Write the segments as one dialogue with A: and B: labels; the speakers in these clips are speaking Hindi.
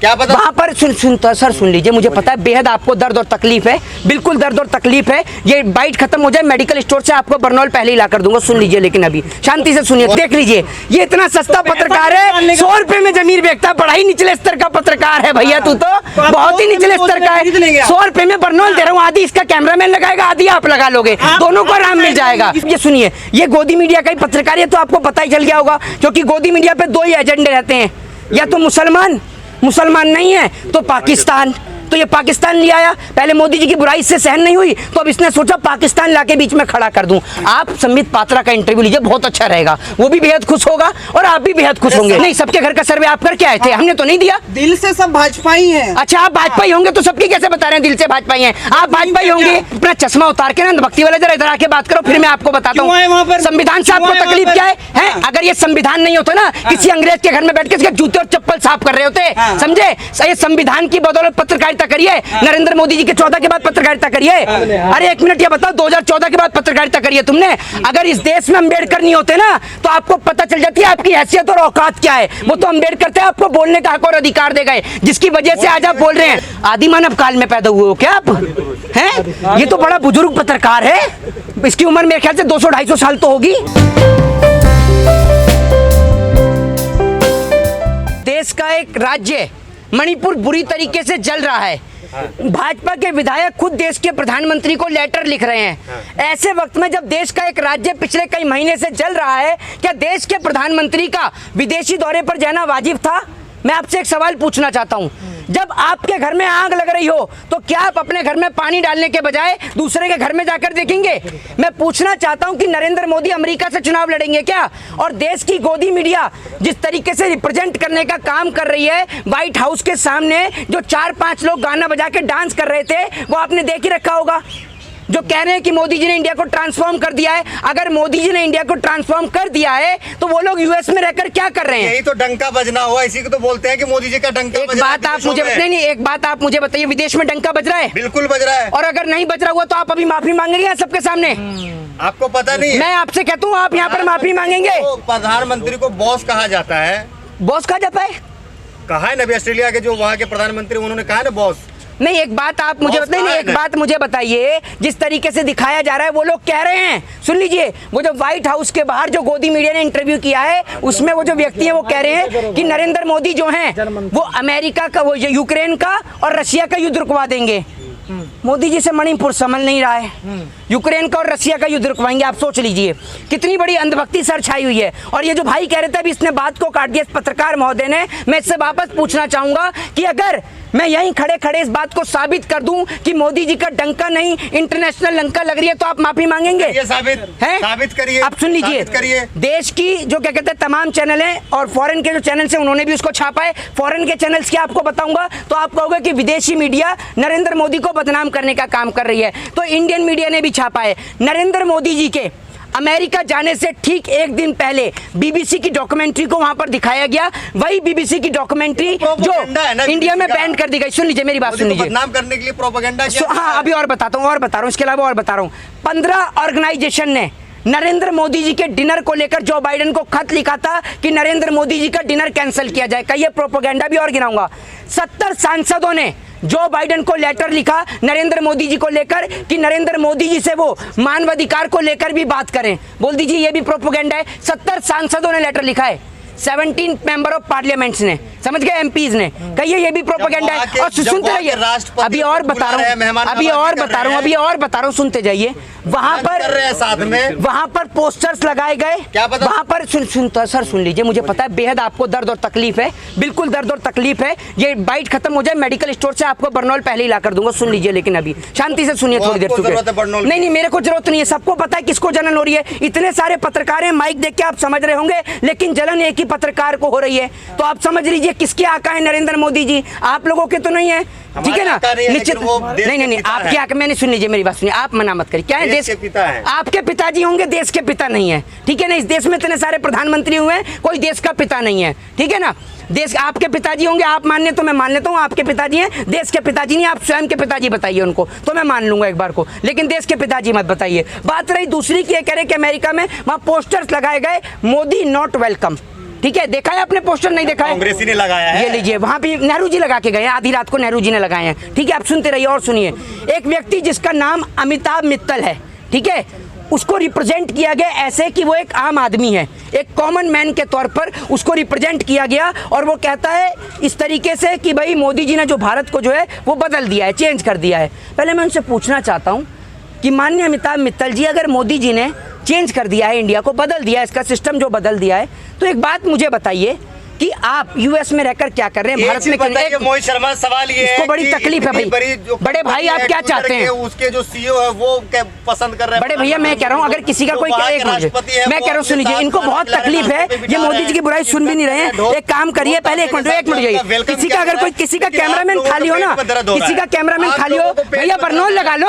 A: क्या पता
B: वहाँ पर सुन लीजिए, मुझे पता है बेहद आपको दर्द और तकलीफ है, बिल्कुल दर्द और तकलीफ है। ये बाइट खत्म हो जाए, मेडिकल स्टोर से आपको बर्नॉल पहले ही ला कर दूंगा। सुन लीजिए, लेकिन अभी शांति से सुनिए, देख लीजिए, ये इतना सस्ता पत्रकार है, 100 रुपए में जमीन बेचता, बड़ा ही निचले स्तर का पत्रकार है भैया, तू तो बहुत ही निचले स्तर का है। 100 रुपए में बर्नॉल दे रहा हूँ, आधी इसका कैमरामैन लगाएगा, आधी आप लगा लोगे, दोनों को आराम मिल जाएगा। ये सुनिए, ये गोदी मीडिया का ही पत्रकार है, तो आपको पता ही चल गया होगा, क्योंकि गोदी मीडिया पे 2 ही एजेंडे रहते हैं, या तो मुसलमान नहीं है तो पाकिस्तान। तो ये पाकिस्तान ले आया, पहले मोदी जी की बुराई से सहन नहीं हुई तो अब इसने सोचा पाकिस्तान लाके बीच में खड़ा कर दूं। आप संबित पात्रा का इंटरव्यू लीजिए, बहुत अच्छा रहेगा, वो भी बेहद खुश होगा और आप भी बेहद खुश होंगे। नहीं, सबके घर का सर्वे आप करके आए थे, हमने तो नहीं दिया।
C: दिल से सब भाजपाई हैं।
B: अच्छा, आप भाजपाई होंगे तो सबकी कैसे बता रहे हैं दिल से भाजपाई हैं? आप भाजपाई होंगे, अपना चश्मा उतार के ना भक्ति वाले जरा इधर आके बात करो, फिर मैं आपको बताता हूँ संविधान से आपको तकलीफ क्या है? अगर ये संविधान नहीं होता ना, किसी अंग्रेज के घर में बैठ के इसके जूते और चप्पल साफ कर रहे होते, समझे? ये संविधान की बदौलत पत्रकारिता करिए, नरेंद्र मोदी जी के 14 के बाद पत्रकारिता करिए। अरे एक मिनट, ये बताओ, 2014 के बाद पत्रकारिता करिए तुमने? अगर इस देश में अम्बेडकर नहीं होते ना तो आपको पता चल जाती है आपकी हैसियत और औकात क्या है। वो तो अम्बेडकर थे, आपको बोलने का हक और अधिकार दे गए, जिसकी वजह से आज आप बोल रहे हैं। आदि मानव काल में पैदा हुए हो क्या आप? हैं? ये तो बड़ा बुजुर्ग पत्रकार है, इसकी उम्र मेरे ख्याल से 200-250 साल तो होगी। देश का एक राज्य मणिपुर बुरी तरीके से जल रहा है, भाजपा के विधायक खुद देश के प्रधानमंत्री को लेटर लिख रहे हैं। ऐसे वक्त में जब देश का एक राज्य पिछले कई महीने से जल रहा है, क्या देश के प्रधानमंत्री का विदेशी दौरे पर जाना वाजिब था? मैं आपसे एक सवाल पूछना चाहता हूं, जब आपके घर में आग लग रही हो तो क्या आप अपने घर में पानी डालने के बजाय दूसरे के घर में जाकर देखेंगे? मैं पूछना चाहता हूं कि नरेंद्र मोदी अमेरिका से चुनाव लड़ेंगे क्या? और देश की गोदी मीडिया जिस तरीके से रिप्रेजेंट करने का काम कर रही है, व्हाइट हाउस के सामने जो 4-5 लोग गाना बजा के डांस कर रहे थे, वो आपने देख ही रखा होगा, जो कह रहे हैं कि मोदी जी ने इंडिया को ट्रांसफॉर्म कर दिया है। अगर मोदी जी ने इंडिया को ट्रांसफॉर्म कर दिया है तो वो लोग यूएस में रहकर क्या कर रहे हैं?
A: यही तो डंका बजना हुआ, इसी को तो बोलते हैं कि मोदी जी का डंका
B: एक बात आप मुझे नहीं, एक बात आप मुझे बताइए, विदेश में डंका बज रहा है?
A: बिल्कुल बज रहा है।
B: और अगर नहीं बज रहा हुआ तो आप अभी माफी मांगेंगे सबके सामने?
A: आपको पता नहीं?
B: मैं आपसे कहता हूँ, आप यहाँ पर माफी मांगेंगे?
A: प्रधानमंत्री को बॉस कहा जाता है।
B: बॉस कहा जाता है?
A: कहा है ना, ऑस्ट्रेलिया के जो वहाँ के प्रधानमंत्री, उन्होंने कहा ना बॉस।
B: नहीं, एक बात आप मुझे बताइए, एक बात मुझे बताइए, जिस तरीके से दिखाया जा रहा है वो लोग कह रहे हैं, सुन लीजिए, वो जो व्हाइट हाउस के बाहर जो गोदी मीडिया ने इंटरव्यू किया है, उसमें वो जो व्यक्ति है वो कह रहे हैं कि नरेंद्र मोदी जो हैं वो अमेरिका का, वो यूक्रेन का और रशिया का युद्ध रुकवा देंगे। मोदी जी से मणिपुर संभल नहीं रहा है, यूक्रेन का और रशिया का युद्ध रुकवाएंगे। आप सोच लीजिए कितनी बड़ी अंधभक्ति सर छाई हुई है। और ये जो भाई कह रहे थे अभी, इसने बात को काट दिया, इस पत्रकार महोदय ने। मैं इससे वापस पूछना चाहूंगा कि अगर मैं यहीं खड़े खड़े इस बात को साबित कर दूं कि मोदी जी का डंका नहीं इंटरनेशनल लंका लग रही है, तो आप माफी मांगेंगे?
A: ये साबित करिए।
B: आप सुन लीजिए, देश की जो क्या कहते हैं तमाम चैनल हैं और फॉरेन के जो चैनल हैं उन्होंने भी उसको छापा है। फॉरेन के चैनल्स की आपको बताऊंगा तो आप कहोगे कि विदेशी मीडिया नरेंद्र मोदी को बदनाम करने का काम कर रही है, तो इंडियन मीडिया ने भी छापा है। नरेंद्र मोदी जी के अमेरिका जाने से ठीक एक दिन पहले बीबीसी की डॉक्यूमेंट्री को वहां पर दिखाया गया, वही बीबीसी की डॉक्यूमेंट्री जो इंडिया में बैन कर दी गई। सुन लीजिए मेरी बात, सुन लीजिए।
A: बदनाम करने के लिए प्रोपेगेंडा।
B: हाँ, अभी और बता रहा हूँ, इसके अलावा और बता रहा हूँ। 15 ऑर्गेनाइजेशन ने नरेंद्र मोदी जी के डिनर को लेकर जो बाइडेन को खत लिखा था कि नरेंद्र मोदी जी का डिनर कैंसिल किया जाए, कहिए प्रोपेगेंडा भी और गिनाऊंगा। 70 सांसदों ने जो बाइडेन को लेटर लिखा नरेंद्र मोदी जी को लेकर कि नरेंद्र मोदी जी से वो मानवाधिकार को लेकर भी बात करें। बोल दीजिए ये भी प्रोपेगेंडा है। 70 सांसदों ने लेटर लिखा है, 17 मेंबर ऑफ पार्लियामेंट्स ने, समझ गए, एमपीज ने। कहिए ये भी प्रोपेगेंडा है। और सुनते रहिए, अभी और बता रहा हूँ, सुनते जाइए। वहां पर पोस्टर्स लगाए गए, वहां पर सुन लीजिए, मुझे पता है बेहद आपको दर्द और तकलीफ है, बिल्कुल दर्द और तकलीफ है। ये बाइट खत्म हो जाए, मेडिकल स्टोर से आपको बर्नॉल पहले ही ला कर दूंगा। सुन लीजिए, लेकिन अभी शांति से सुनिए, थोड़ी देर नहीं, मेरे को जरूरत नहीं है, सबको पता है किसको जलन हो रही है। इतने सारे पत्रकार हैं, माइक देख के आप समझ रहे होंगे, लेकिन जलन एक ही पत्रकार को हो रही है। तो आप समझ लीजिए किसके आका है नरेंद्र मोदी जी, आप लोगों के तो नहीं है, ठीक है ना? निश्चित नहीं, आपके आका, मैंने सुन लीजिए मेरी बात सुनिए, आप मना मत करिए। क्या है, देश के पिता है, आपके पिताजी होंगे, देश के पिता नहीं है, ठीक है ना? इस देश में इतने सारे प्रधानमंत्री हुए हैं, कोई देश का पिता नहीं है, ठीक है ना? देश आपके पिताजी होंगे, आप मान ले तो मैं मान लेता हूँ आपके पिताजी हैं, देश के पिताजी नहीं। आप स्वयं के पिताजी बताइए उनको तो मैं मान लूंगा एक बार को, लेकिन देश के पिताजी मत बताइए। बात रही दूसरी की, कह रहे कि अमेरिका में वहां पोस्टर्स लगाए गए, मोदी नॉट वेलकम, ठीक है, देखा है आपने पोस्टर? नहीं देखा है?
A: कांग्रेस ही ने लगाया है।
B: ये लीजिए, वहां भी नेहरू जी लगा के गए हैं, आधी रात को नेहरू जी ने लगाए हैं। ठीक है, आप सुनते रहिए और सुनिए। एक व्यक्ति जिसका नाम अमिताभ मित्तल है, ठीक है, उसको रिप्रेजेंट किया गया ऐसे कि वो एक आम आदमी है, एक कॉमन मैन के तौर पर उसको रिप्रेजेंट किया गया, और वो कहता है इस तरीके से कि भाई मोदी जी ने जो भारत को जो है वो बदल दिया है, चेंज कर दिया है। पहले मैं उनसे पूछना चाहता हूँ कि माननीय अमिताभ मित्तल जी, अगर मोदी जी ने चेंज कर दिया है, इंडिया को बदल दिया है, इसका सिस्टम जो बदल दिया है, तो एक बात मुझे बताइए कि आप यूएस में रहकर क्या कर रहे हैं, भारत में
A: बताइए। मोहित शर्मा, सवाल ये
B: इसको
A: है
B: बड़ी
A: कि
B: तकलीफ है भाई। बड़े भाई आप क्या चाहते हैं?
A: उसके जो सीईओ है वो क्या पसंद कर रहे हैं?
B: बड़े भैया मैं कह रहा हूँ, अगर किसी का कोई एक मिनट, मैं कह रहा हूँ सुनिए, इनको बहुत तकलीफ है, ये मोदी जी की बुराई सुन भी नहीं रहे हैं। एक काम करिए, पहले एक मिनट जाइए, किसी का अगर कोई किसी का कैमरामैन खाली हो ना, किसी का कैमरामैन खाली हो, भैया बर्नौल लगा लो,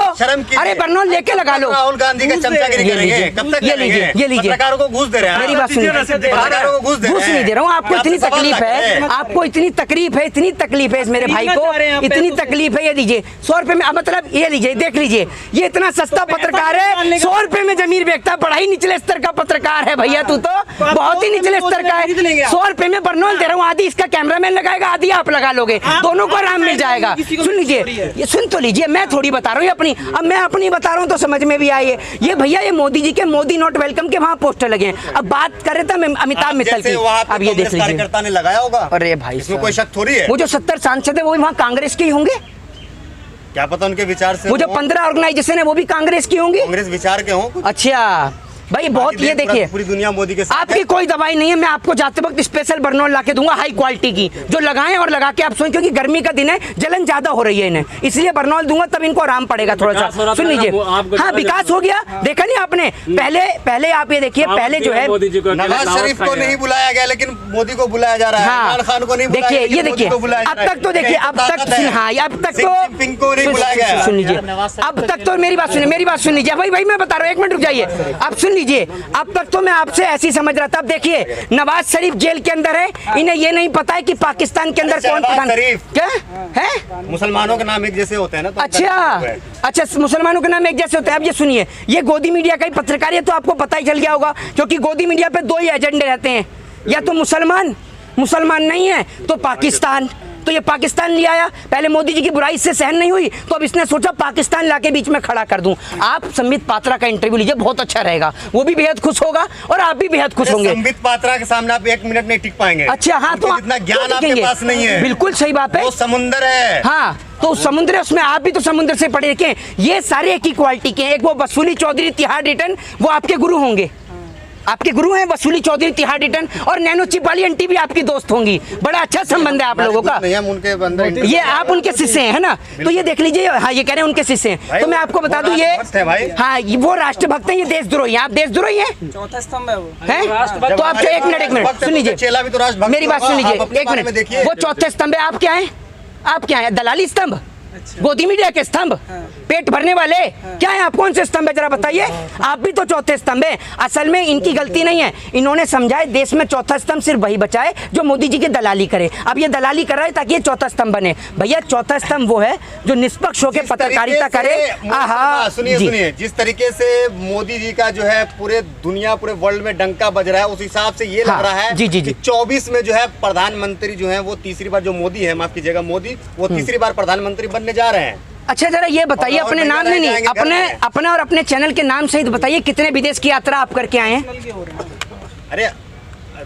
B: अरे बर्नौल लेके लगा लो।
A: राहुल गांधी का चमचागिरी करेंगे, कब तक
B: ये लीजिए, ये लीजिए,
A: पत्रकारों को घूस दे रहे हैं।
B: मेरी बात सुनिए,
A: पत्रकारों को घूस
B: नहीं दे रहा हूँ, आपको इतनी तकलीफ है, आपको इतनी तकलीफ है, इतनी तकलीफ है इस मेरे भाई को, इतनी तकलीफ है। ये लीजिए 100 रुपए में, मतलब ये लीजिए, देख लीजिए, ये इतना सस्ता पत्रकार है, 100 रुपए में जमीर बेचता, बड़ा ही निचले स्तर का पत्रकार है भैया, तू तो बहुत ही निचले स्तर का है। 100 रुपए में बर्नौल दे रहा हूँ, आधी इसका कैमरामैन लगाएगा, आधी आप लगा लोगे, दोनों को आराम मिल जाएगा। सुन लीजिए, ये सुन तो लीजिए, मैं थोड़ी बता रहा हूँ अपनी, अब मैं अपनी बता रहा हूँ तो समझ में भी आई है। ये भैया ये मोदी जी के मोदी नॉट वेलकम के वहाँ पोस्टर लगे हैं। अब बात कर रहे थे अमिताभ मित्तल की, अब ये देख लीजिए,
A: कार्यकर्ता ने लगाया होगा।
B: अरे भाई
A: इसमें कोई शक थोड़ी है।
B: वो जो 70 सांसद है वो भी वहाँ कांग्रेस के ही होंगे,
A: क्या पता उनके विचार से।
B: वो जो 15 ऑर्गेनाइजेशन है वो भी कांग्रेस की होंगी,
A: कांग्रेस विचार के हों।
B: अच्छा भाई बहुत, ये देखिए
A: पूरी दुनिया मोदी के साथ
B: आपकी कोई दवाई नहीं है, मैं आपको जाते वक्त स्पेशल बर्नौल ला के दूंगा हाई क्वालिटी की, जो लगाएं और लगा के आप सोएं, क्योंकि गर्मी का दिन है, जलन ज्यादा हो रही है इन्हें, इसलिए बर्नौल दूंगा, तब इनको आराम पड़ेगा थोड़ा सा। सुन लीजिए, हाँ विकास हो गया, देखा नहीं आपने? पहले आप ये देखिए, पहले जो है
A: नवाज शरीफ को नहीं बुलाया गया, लेकिन मोदी को बुलाया जा रहा है। इमरान खान को नहीं बुलाया,
B: देखिए, ये देखिए, अब तक तो देखिए, अब तक हाँ, अब तक तो सुन लीजिए, अब तक तो मेरी बात सुनिए, मेरी बात सुन लीजिए भाई, मैं बता रहा हूँ, एक मिनट रुक जाइए, आप सुन लीजिए। अब तक तो मैं आपसे ऐसी समझ रहा था, अब देखिए नवाज शरीफ जेल के अंदर है, इन्हें ये नहीं पता है कि पाकिस्तान के अंदर कौन प्रधान क्या है।
A: मुसलमानों के नाम एक जैसे होते हैं ना, तो
B: अच्छा मुसलमानों के नाम एक जैसे होते हैं। अब ये सुनिए, ये गोदी मीडिया का ही पत्रकार है, तो आपको पता ही चल गया होगा, क्योंकि गोदी मीडिया पे 2 ही एजेंडे रहते हैं, या तो मुसलमान नहीं है तो पाकिस्तान। तो ये पाकिस्तान ले आया, पहले मोदी जी की बुराई से सहन नहीं हुई, तो अब इसने सोचा पाकिस्तान लाके बीच में खड़ा कर दूं। आप संबित पात्रा का इंटरव्यू लीजिए, बहुत अच्छा रहेगा, वो भी बेहद खुश होगा और आप भी बेहद खुश होंगे।
A: संबित पात्रा के सामने आप 1 मिनट नहीं टिक पाएंगे।
B: अच्छा हाँ, तो
A: इतना ज्ञान आपके पास नहीं है।
B: बिल्कुल सही बात है,
A: वो समुंदर है।
B: हाँ तो समुद्र है, उसमें आप भी तो समुद्र से पढ़े लिखे, ये सारे एक ही क्वालिटी के हैं। एक वो वसूली चौधरी तिहाड़ रिटर्न, वो आपके गुरु होंगे, आपके गुरु हैं वसूली चौधरी तिहाड़ रिटर्न, और नैनो चिप वाली आंटी भी आपकी दोस्त होंगी, बड़ा अच्छा संबंध है आप लोगों का। ये आप उनके शिष्य हैं, है ना? तो ये देख लीजिए, हाँ ये कह रहे हैं उनके शिष्य हैं, तो मैं आपको बता दूं, ये हाँ वो राष्ट्रभक्त हैं, ये देशद्रोही हैं। आप देशद्रोही हैं,
C: चौथा स्तंभ है वो,
B: तो आप एक मिनट सुन लीजिए, मेरी बात सुन लीजिए, एक मिनट, वो चौथे स्तंभ है, आप क्या है? आप क्या है? दलाली स्तंभ, गोदी मीडिया के स्तंभ, पेट भरने वाले, क्या है आप? कौन से स्तंभ है जरा बताइए? आप भी तो चौथे स्तंभ है। असल में इनकी गलती नहीं है, इन्होंने समझा है देश में चौथा स्तंभ सिर्फ वही बचा है जो मोदी जी की दलाली करे। अब ये दलाली कर रहा है ताकि ये चौथा स्तंभ बने। भैया चौथा स्तंभ वो है जो निष्पक्ष होकर पत्रकारिता करे।
A: सुनिए, जिस तरीके से मोदी जी का जो है पूरे वर्ल्ड में डंका बज रहा है, उस हिसाब से ये लग रहा है कि 24 में जो है प्रधानमंत्री जो है वो तीसरी बार, जो मोदी है, माफ कीजिएगा मोदी, वो तीसरी बार प्रधानमंत्री बनने जा रहे हैं।
B: अच्छा जरा ये बताइए, अपने नाम नहीं, अपने और अपने चैनल के नाम सहित बताइए, कितने विदेश की यात्रा आप करके आए हैं?
A: अरे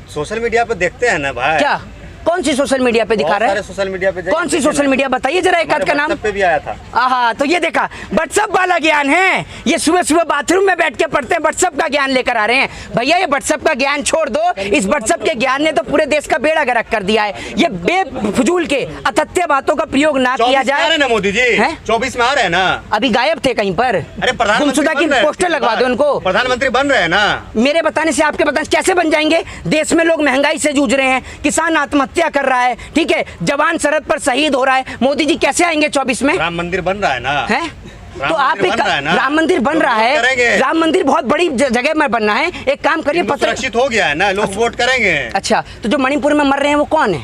A: सोशल मीडिया पे देखते हैं ना भाई।
B: क्या? कौन सी सोशल मीडिया पे दिखा रहा है?
A: सोशल मीडिया पे
B: कौन सी सोशल मीडिया बताइए जरा, एक आध का नाम
A: पे भी आया था।
B: आहा, तो ये देखा, व्हाट्सएप वाला ज्ञान है ये, सुबह सुबह बाथरूम में बैठ के पढ़ते हैं, व्हाट्सएप का ज्ञान लेकर आ रहे हैं। भैया ये व्हाट्सएप का ज्ञान छोड़ दो, इस व्हाट्सएप के ज्ञान ने तो पूरे देश का बेड़ा गर्क कर दिया है। ये बेफजूल के अतथ्य बातों का प्रयोग ना किया जाए
A: ना। मोदी जी 24 में आ रहे हैं ना, अभी
B: गायब थे कहीं पर।
A: अरे गुमशुदा
B: की पोस्टर लगवा दो उनको,
A: प्रधानमंत्री बन रहे हैं ना।
B: मेरे बताने से आपके बताने कैसे बन जाएंगे? देश में लोग महंगाई से जूझ रहे हैं, किसान आत्महत्या कर रहा है, ठीक है, जवान सरहद पर शहीद हो रहा है, मोदी जी कैसे आएंगे 24 में?
A: राम मंदिर बन रहा है ना,
B: है? तो आप राम मंदिर बन रहा है, राम मंदिर बहुत बड़ी जगह में बनना है। एक काम करिए,
A: सुरक्षित हो गया है ना, लोग वोट करेंगे।
B: अच्छा, तो जो मणिपुर में मर रहे हैं वो कौन है?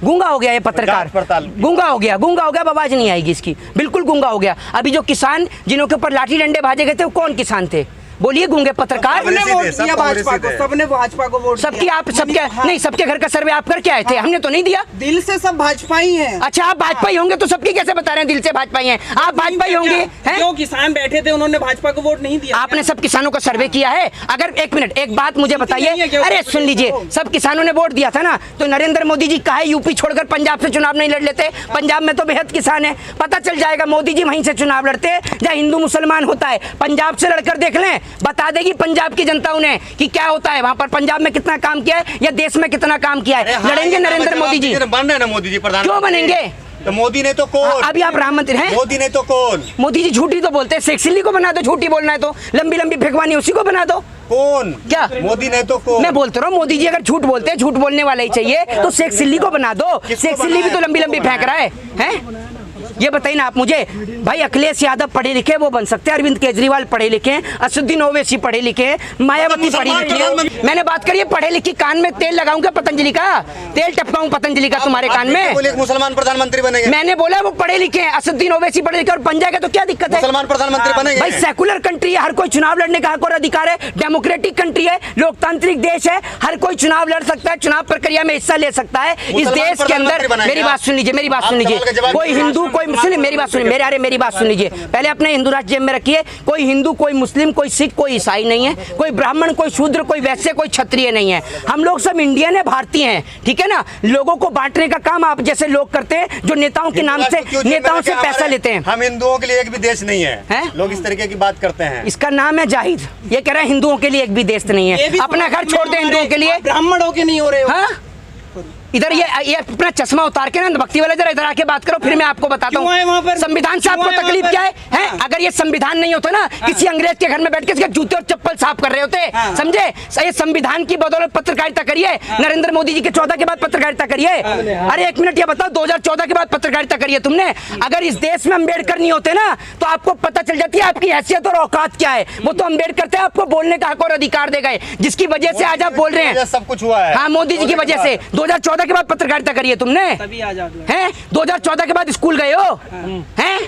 B: गूंगा हो गया ये पत्रकार, गूंगा हो गया, अब आवाज नहीं आएगी इसकी, बिल्कुल गूंगा हो गया। अभी जो किसान जिनों के ऊपर लाठी डंडे भाजे गए थे वो कौन किसान थे? बोलिए गूंगे पत्रकार।
C: सबने वोट दिया भाजपा को, सबने भाजपा को वोट
B: सबकी
C: दिया।
B: आप सबके नहीं, सबके घर का सर्वे आप करके आए थे, हमने तो नहीं दिया।
C: दिल से सब भाजपा ही है।
B: अच्छा, आप भाजपा ही होंगे तो सबकी कैसे बता रहे हैं दिल से भाजपा ही हैं? आप भाजपा ही होंगे हैं?
C: जो किसान बैठे थे उन्होंने भाजपा को वोट नहीं दिया।
B: आपने सब किसानों का सर्वे किया है? अगर एक मिनट एक बात मुझे बताइए, अरे सुन लीजिए, सब किसानों ने वोट दिया था ना, तो नरेंद्र मोदी जी काहे यूपी छोड़कर पंजाब से चुनाव नहीं लड़ लेते? पंजाब में तो बेहद किसान है, पता चल जाएगा। मोदी जी वहीं से चुनाव लड़ते जहाँ हिंदू मुसलमान होता है। पंजाब से लड़कर देख लें, बता देगी पंजाब की जनता उन्हें कि क्या होता है वहां पर, पंजाब में कितना काम किया है या देश में कितना काम किया है। लड़ेंगे नरेंद्र मोदी जी,
A: बन रहे ना मोदी जी प्रधान,
B: क्यों बनेंगे?
A: तो मोदी ने तो कौन?
B: अभी आप राम मंदिर हैं,
A: मोदी ने तो कौन?
B: मोदी जी झूठी तो बोलते हैं, शेख सिल्ली को बना दो, झूठी बोलना है तो, लंबी लंबी फेंकवानी उसी को बना दो।
A: कौन?
B: क्या
A: मोदी ने तो कौन?
B: मैं बोलता रहा हूँ, मोदी जी अगर झूठ बोलते हैं, झूठ बोलने वाला ही चाहिए, तो शेख सिल्ली को बना दो। शेख सिल्ली भी तो लंबी लंबी फेंक रहा है, हैं? ये बताइए ना आप मुझे भाई, अखिलेश यादव पढ़े लिखे वो बन सकते हैं, अरविंद केजरीवाल पढ़े लिखे, असदुद्दीन ओवैसी पढ़े लिखे, मायावती पढ़ी लिखी है। मैंने बात करी पढ़े लिखी, कान में तेल लगाऊंगा पतंजलि का, तेल टपकाऊं पतंजलि का तुम्हारे कान में?
A: बोले मुसलमान प्रधानमंत्री बनेंगे।
B: मैंने बोला वो पढ़े लिखे हैं, असदुद्दीन ओवैसी पढ़े लिखे, और बन जाएगा तो क्या दिक्कत है?
A: मुसलमान प्रधानमंत्री बनेंगे।
B: भाई सेकुलर कंट्री है, हर कोई चुनाव लड़ने का हक और अधिकार है, डेमोक्रेटिक कंट्री है, लोकतांत्रिक देश है, हर कोई चुनाव लड़ सकता है, चुनाव प्रक्रिया में हिस्सा ले सकता है। इस देश के अंदर मेरी बात सुन लीजिए, मेरी बात सुन लीजिए, कोई हिंदू कोई मुस्लिम, मेरी बात सुनिए, मेरी बात सुन लीजिए पहले, अपने हिंदू राष्ट्र जेब में रखिए। कोई हिंदू, कोई मुस्लिम, कोई सिख, कोई ईसाई नहीं है, कोई ब्राह्मण, कोई शूद्र, कोई वैश्य, कोई क्षत्रिय नहीं है। हम लोग सब इंडियन है, भारतीय हैं, ठीक है ना? लोगों को बांटने का काम आप जैसे लोग करते हैं, जो नेताओं के नाम से, नेताओं से पैसा लेते हैं।
A: हम हिंदुओं के लिए एक भी देश नहीं है, लोग इस तरीके की बात करते हैं।
B: इसका नाम है जाहिद, ये कह रहे हैं हिंदुओं के लिए एक भी देश नहीं है। अपना घर छोड़ दे हिंदुओं के लिए,
C: ब्राह्मणों के नहीं हो रहे हो।
B: इधर ये अपना चश्मा उतार के ना भक्ति वाले, जरा इधर आके बात करो, फिर मैं आपको बताता हूँ संविधान से आपको तकलीफ क्या है? अगर ये संविधान नहीं होता ना, किसी अंग्रेज के घर में बैठ के इसके जूते और चप्पल साफ कर रहे होते, समझे? ये संविधान की बदौलत पत्रकारिता करिए, नरेंद्र मोदी जी के 14 के बाद पत्रकारिता करिए। अरे एक मिनट, ये बताओ 2014 के बाद पत्रकारिता करिए तुमने? अगर इस देश में अम्बेडकर नहीं होते ना, तो आपको पता चल जाती है आपकी हैसियत और औकात क्या है। वो तो अम्बेडकर थे, आपको बोलने का हक और अधिकार दे गए, जिसकी वजह से आज आप बोल रहे हैं।
A: सब कुछ हुआ है,
B: हाँ, मोदी जी की वजह से। 2014 के बाद पत्रकारिता करिए तुमने,
C: तभी आजाद हुए
B: हैं? 2014 के बाद स्कूल गए हो, हैं?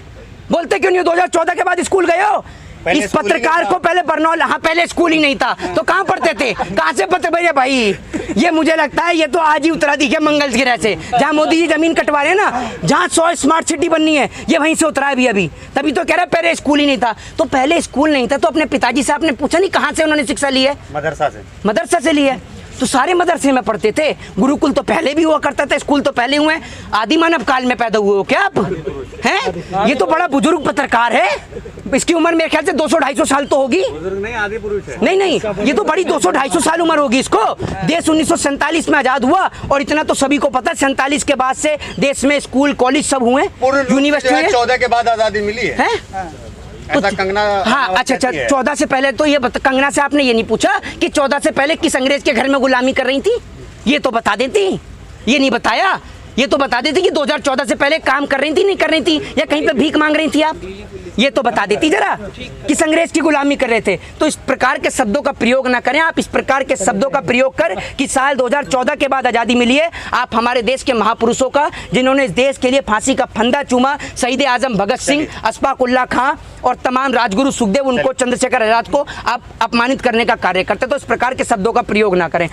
B: बोलते क्यों नहीं हो 2014 के बाद स्कूल गए हो? इस पत्रकार को पहले बरनौला, हाँ पहले स्कूल ही नहीं था, तो कहाँ पढ़ते थे? कहाँ से पत्र भैया भाई? ये मुझे लगता है ये तो आज ही उतरा दिखे मंगल ग्रह से, जहाँ मोदी जी जमीन कटवा रहे हैं ना, जहाँ 100 स्मार्ट सिटी बननी है, ये वहीं से उतरा है अभी। तभी तो कह रहा है पहले स्कूल ही नहीं था। तो पहले स्कूल नहीं था तो अपने पिताजी से आपने पूछा नहीं कहाँ से उन्होंने शिक्षा ली है?
A: मदरसा से।
B: मदरसा से ली है। तो सारे मदरसे में पढ़ते थे, गुरुकुल तो पहले भी हुआ करता था, स्कूल तो पहले हुए। आदि मानव काल में पैदा हुए हो क्या आप? हैं? ये तो बड़ा बुजुर्ग पत्रकार है, इसकी उम्र मेरे ख्याल से 200-250 साल तो होगी।
A: नहीं, आदि पुरुष है।
B: नहीं, ये तो बड़ी 200-250 साल उम्र होगी इसको। देश 1947 में आजाद हुआ, और इतना तो सभी को पता है 47 के बाद से देश में स्कूल कॉलेज सब हुए, यूनिवर्सिटी
A: 14 के बाद आजादी मिली है। ऐसा कंगना,
B: हाँ अच्छा 14 से पहले तो ये कंगना से आपने ये नहीं पूछा कि 14 से पहले किस अंग्रेज के घर में गुलामी कर रही थी? ये तो बता देती, ये नहीं बताया। ये तो बता देती कि 2014 से पहले काम कर रही थी, नहीं कर रही थी, या कहीं पे भीख मांग रही थी आप? ये तो बता देती जरा, किस अंग्रेज की गुलामी कर रहे थे। तो इस प्रकार के शब्दों का प्रयोग ना करें आप। इस प्रकार के शब्दों का प्रयोग कर कि साल 2014 के बाद आज़ादी मिली है, आप हमारे देश के महापुरुषों का, जिन्होंने इस देश के लिए फांसी का फंदा चूमा, शहीद आजम भगत सिंह, अशफाक उल्लाह खां और तमाम राजगुरु सुखदेव, उनको, चंद्रशेखर आजाद को आप अपमानित करने का कार्य करते। तो इस प्रकार के शब्दों का प्रयोग ना करें।